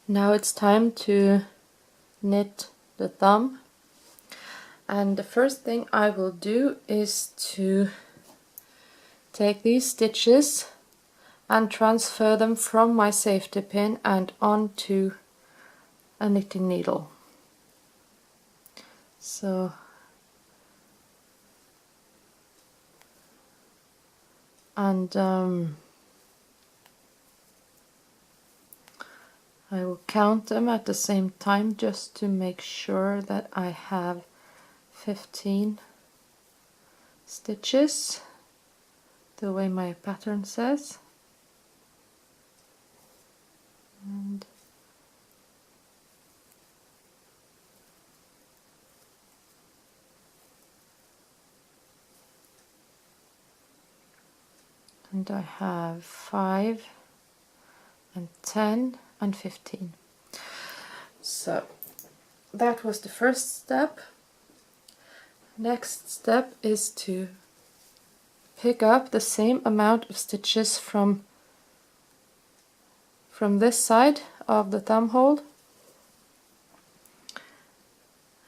Now it's time to knit the thumb, and the first thing I will do is to take these stitches and transfer them from my safety pin and onto a knitting needle. So I will count them at the same time just to make sure that I have 15 stitches the way my pattern says. And I have 5 and 10 and 15. So that was the first step. Next step is to pick up the same amount of stitches from this side of the thumb hole,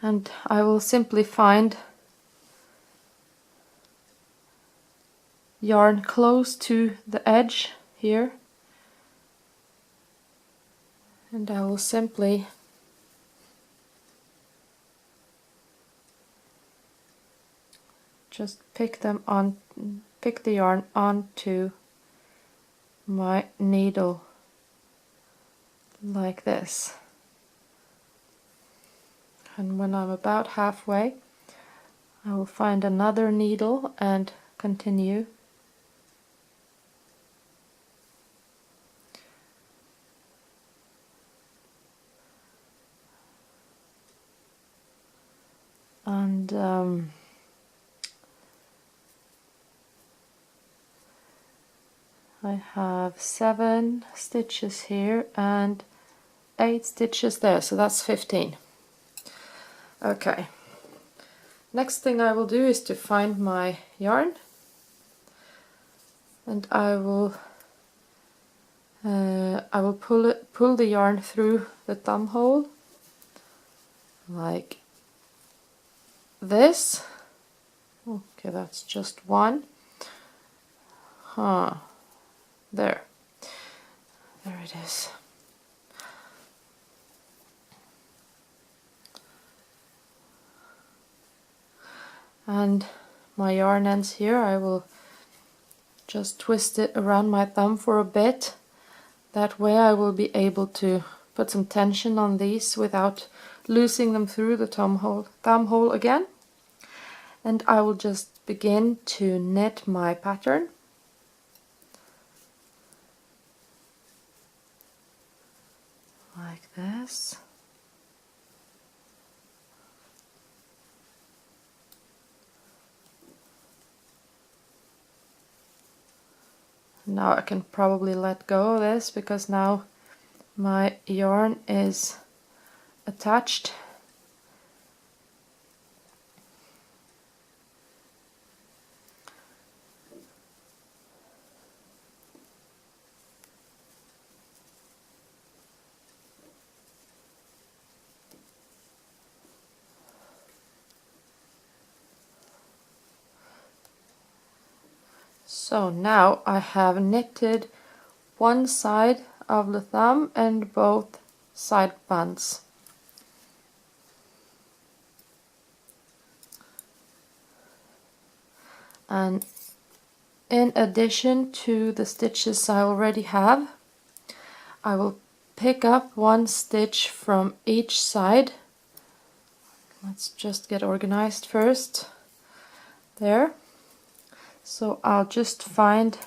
and I will simply find yarn close to the edge here, and I will simply just pick the yarn onto my needle like this. And when I'm about halfway, I will find another needle and continue. And I have 7 stitches here and 8 stitches there, so that's 15. Okay, next thing I will do is to find my yarn, and I will pull the yarn through the thumb hole like this. Okay, that's just one. There it is. And my yarn ends here. I will just twist it around my thumb for a bit. That way I will be able to put some tension on these without losing them through the thumb hole again. And I will just begin to knit my pattern. Like this. Now I can probably let go of this because now my yarn is attached. So now I have knitted one side of the thumb and both side bands. And in addition to the stitches I already have, I will pick up one stitch from each side. Let's just get organized first. There. So I'll just find a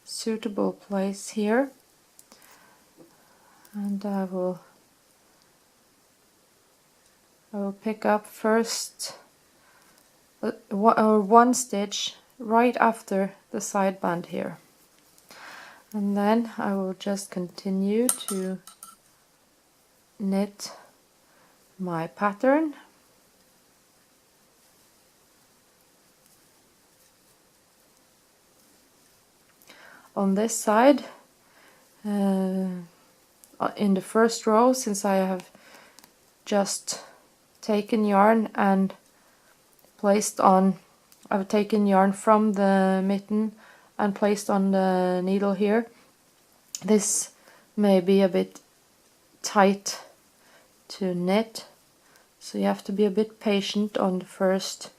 suitable place here, and I will pick up first one stitch right after the side band here, and then I will just continue to knit my pattern. On this side in the first row, since I have just taken yarn and placed on, I've taken yarn from the mitten and placed on the needle here. This may be a bit tight to knit, so you have to be a bit patient on the first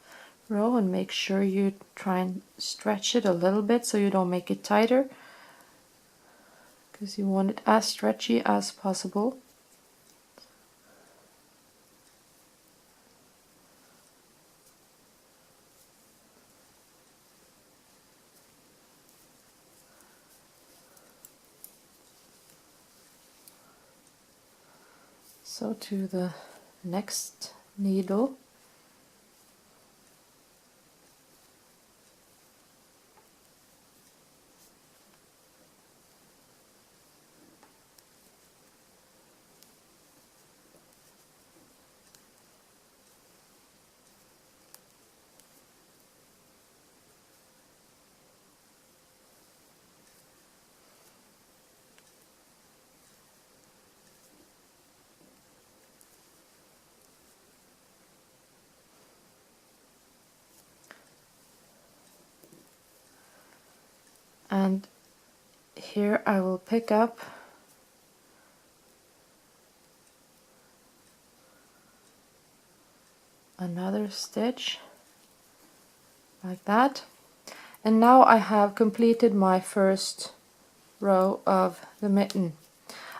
row and make sure you try and stretch it a little bit so you don't make it tighter, because you want it as stretchy as possible. So to the next needle. And here I will pick up another stitch like that, and now I have completed my first row of the mitten.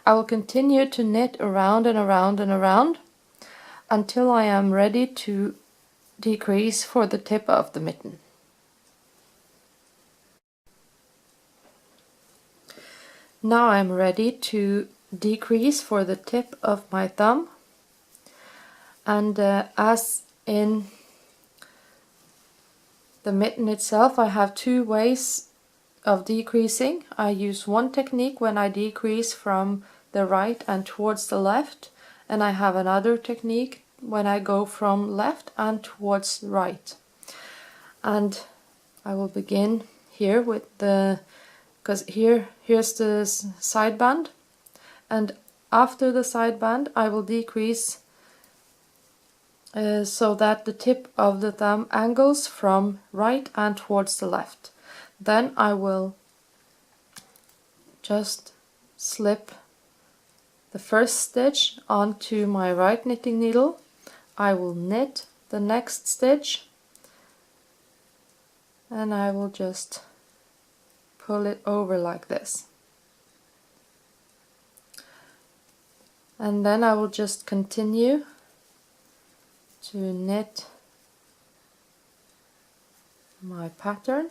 I will continue to knit around and around and around until I am ready to decrease for the tip of the mitten. Now I'm ready to decrease for the tip of my thumb, and as in the mitten itself, I have two ways of decreasing. I use one technique when I decrease from the right and towards the left, and I have another technique when I go from left and towards right. And I will begin here with the, because here's the side band, and after the side band I will decrease so that the tip of the thumb angles from right and towards the left. Then I will just slip the first stitch onto my right knitting needle. I will knit the next stitch, and I will just pull it over like this. And then I will just continue to knit my pattern.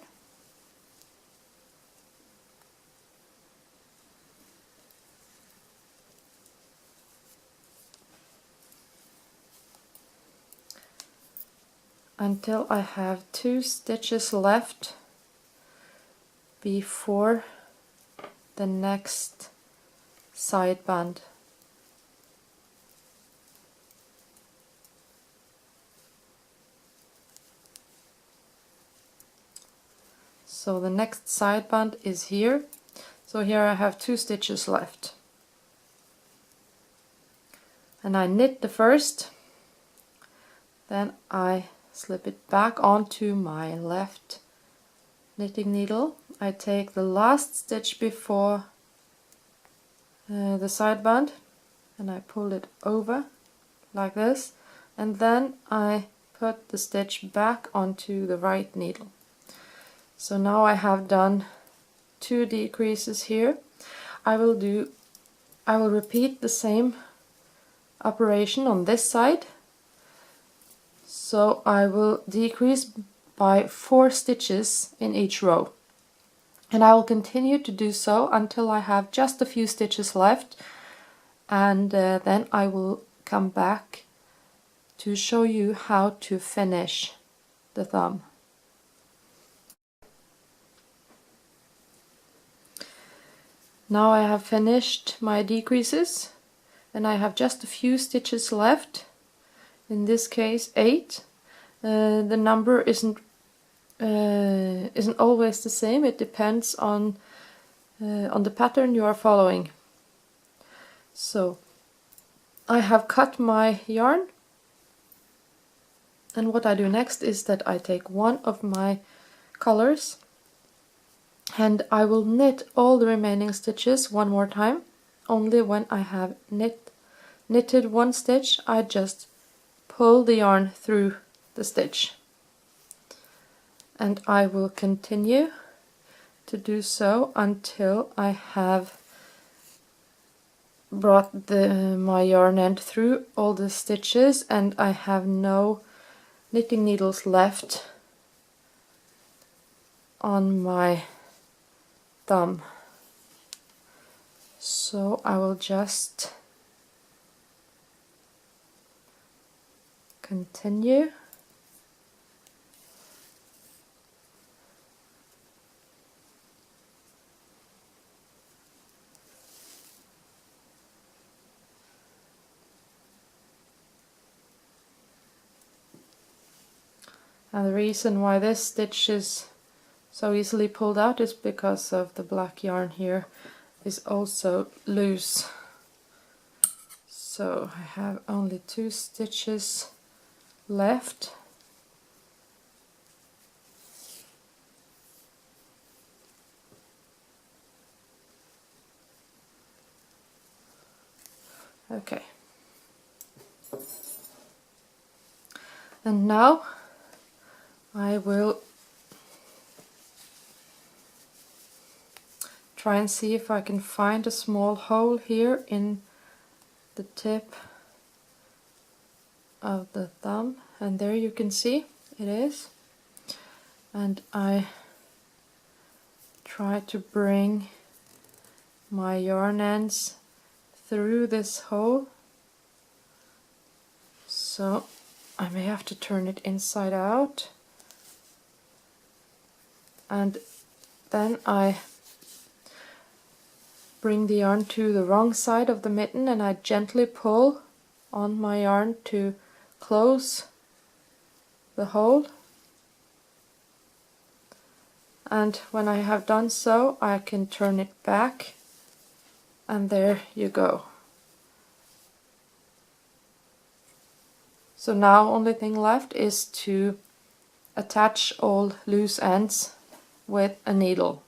Until I have 2 stitches left before the next side band. So the next side band is here. So here I have 2 stitches left. And I knit the first, then I slip it back onto my left knitting needle. I take the last stitch before the side band and I pull it over like this, and then I put the stitch back onto the right needle. So now I have done 2 decreases here. I will repeat the same operation on this side. So I will decrease by 4 stitches in each row, and I will continue to do so until I have just a few stitches left, and then I will come back to show you how to finish the thumb. Now I have finished my decreases and I have just a few stitches left. In this case 8. The number isn't always the same. It depends on the pattern you are following. So I have cut my yarn, and what I do next is that I take one of my colors and I will knit all the remaining stitches one more time. Only when I have knitted one stitch, I just pull the yarn through the stitch. And I will continue to do so until I have brought my yarn end through all the stitches and I have no knitting needles left on my thumb. So I will just continue. And the reason why this stitch is so easily pulled out is because of the black yarn here is also loose. So I have only 2 stitches left. Okay. And now I will try and see if I can find a small hole here in the tip of the thumb, and there you can see it is. And I try to bring my yarn ends through this hole. So I may have to turn it inside out, and then I bring the yarn to the wrong side of the mitten and I gently pull on my yarn to close the hole. And when I have done so, I can turn it back, and there you go. So now only thing left is to attach all loose ends with a needle.